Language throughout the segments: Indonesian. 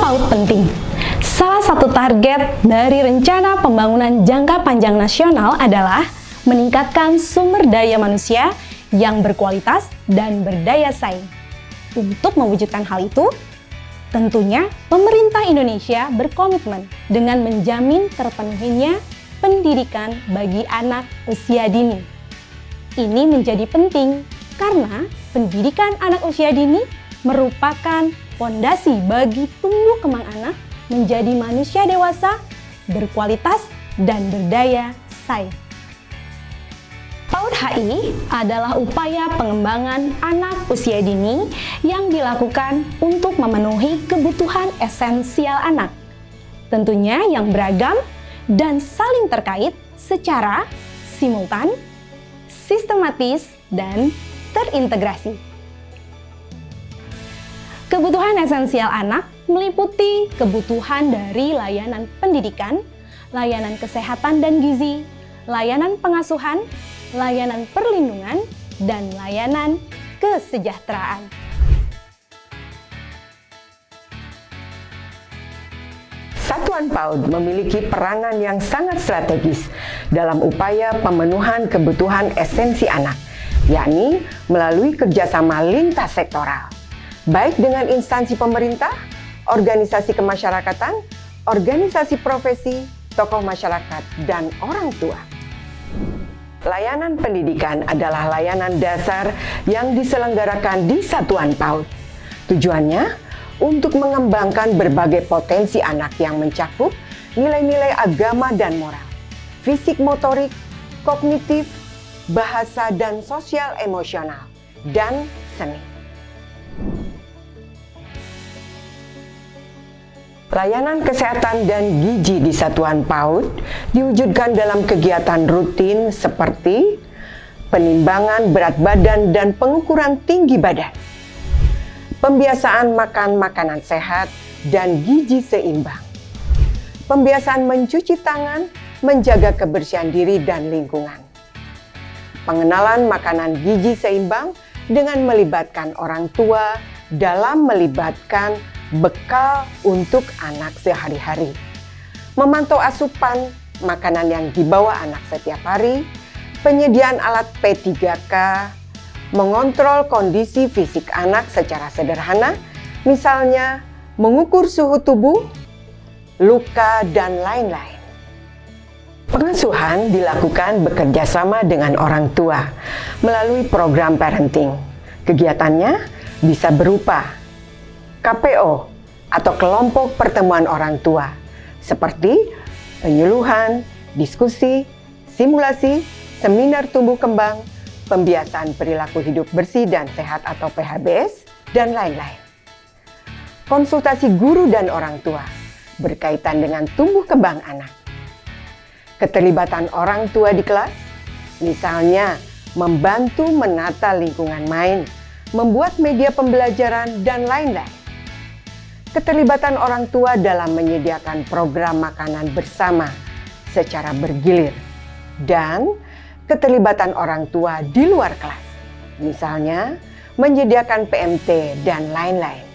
PAUD penting. Salah satu target dari Rencana Pembangunan Jangka Panjang Nasional adalah meningkatkan sumber daya manusia yang berkualitas dan berdaya saing. Untuk mewujudkan hal itu, tentunya pemerintah Indonesia berkomitmen dengan menjamin terpenuhinya pendidikan bagi anak usia dini. Ini menjadi penting karena pendidikan anak usia dini merupakan fondasi bagi tumbuh kembang anak menjadi manusia dewasa, berkualitas, dan berdaya saing. PAUD HI adalah upaya pengembangan anak usia dini yang dilakukan untuk memenuhi kebutuhan esensial anak, tentunya yang beragam dan saling terkait secara simultan, sistematis, dan terintegrasi. Kebutuhan esensial anak meliputi kebutuhan dari layanan pendidikan, layanan kesehatan dan gizi, layanan pengasuhan, layanan perlindungan, dan layanan kesejahteraan. Satuan PAUD memiliki peranan yang sangat strategis dalam upaya pemenuhan kebutuhan esensi anak, yakni melalui kerjasama lintas sektoral, baik dengan instansi pemerintah, organisasi kemasyarakatan, organisasi profesi, tokoh masyarakat, dan orang tua. Layanan pendidikan adalah layanan dasar yang diselenggarakan di Satuan PAUD. Tujuannya untuk mengembangkan berbagai potensi anak yang mencakup nilai-nilai agama dan moral, fisik motorik, kognitif, bahasa dan sosial emosional, dan seni. Layanan kesehatan dan gizi di Satuan PAUD diwujudkan dalam kegiatan rutin seperti penimbangan berat badan dan pengukuran tinggi badan, pembiasaan makan makanan sehat dan gizi seimbang, pembiasaan mencuci tangan, menjaga kebersihan diri dan lingkungan, pengenalan makanan gizi seimbang dengan melibatkan orang tua dalam melibatkan bekal untuk anak sehari-hari, memantau asupan makanan yang dibawa anak setiap hari, penyediaan alat P3K, mengontrol kondisi fisik anak secara sederhana, misalnya mengukur suhu tubuh, luka, dan lain-lain. Pengasuhan dilakukan bekerja sama dengan orang tua melalui program parenting. Kegiatannya bisa berupa KPO atau kelompok pertemuan orang tua, seperti penyuluhan, diskusi, simulasi, seminar tumbuh kembang, pembiasaan perilaku hidup bersih dan sehat atau PHBS, dan lain-lain. Konsultasi guru dan orang tua berkaitan dengan tumbuh kembang anak. Keterlibatan orang tua di kelas, misalnya membantu menata lingkungan main, membuat media pembelajaran, dan lain-lain. Keterlibatan orang tua dalam menyediakan program makanan bersama secara bergilir, dan keterlibatan orang tua di luar kelas, misalnya menyediakan PMT dan lain-lain.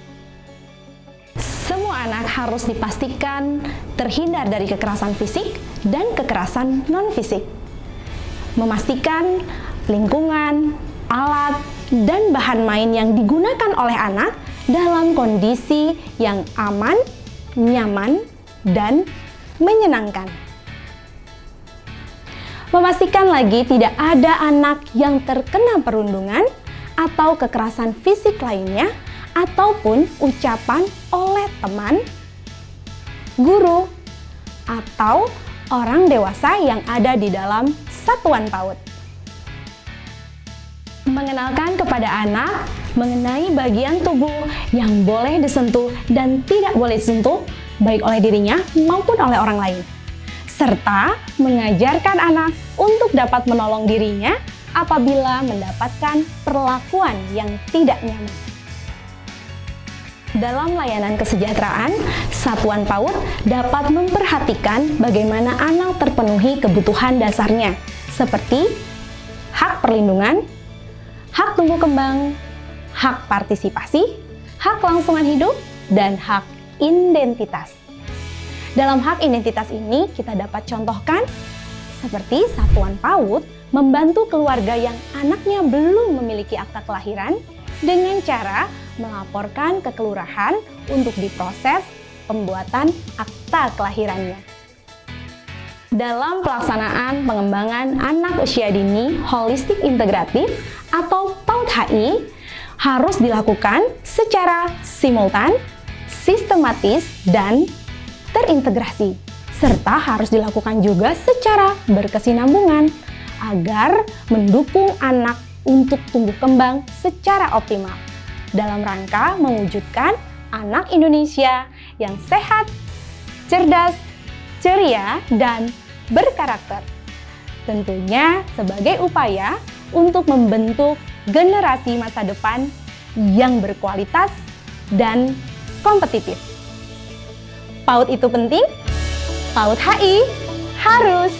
Semua anak harus dipastikan terhindar dari kekerasan fisik dan kekerasan non-fisik. Memastikan lingkungan, alat, dan bahan main yang digunakan oleh anak dalam kondisi yang aman, nyaman, dan menyenangkan. Memastikan lagi tidak ada anak yang terkena perundungan atau kekerasan fisik lainnya ataupun ucapan oleh teman, guru, atau orang dewasa yang ada di dalam Satuan PAUD. Mengenalkan kepada anak mengenai bagian tubuh yang boleh disentuh dan tidak boleh disentuh baik oleh dirinya maupun oleh orang lain, serta mengajarkan anak untuk dapat menolong dirinya apabila mendapatkan perlakuan yang tidak nyaman. Dalam layanan kesejahteraan, Satuan PAUD dapat memperhatikan bagaimana anak terpenuhi kebutuhan dasarnya, seperti hak perlindungan, hak tumbuh kembang, hak partisipasi, hak kelangsungan hidup, dan hak identitas. Dalam hak identitas ini kita dapat contohkan seperti Satuan PAUD membantu keluarga yang anaknya belum memiliki akta kelahiran dengan cara melaporkan ke kelurahan untuk diproses pembuatan akta kelahirannya. Dalam pelaksanaan pengembangan anak usia dini holistik integratif atau PAUD HI harus dilakukan secara simultan, sistematis, dan terintegrasi, serta harus dilakukan juga secara berkesinambungan agar mendukung anak untuk tumbuh kembang secara optimal dalam rangka mewujudkan anak Indonesia yang sehat, cerdas, ceria, dan berkarakter. Tentunya sebagai upaya untuk membentuk generasi masa depan yang berkualitas dan kompetitif. PAUD itu penting, PAUD HI harus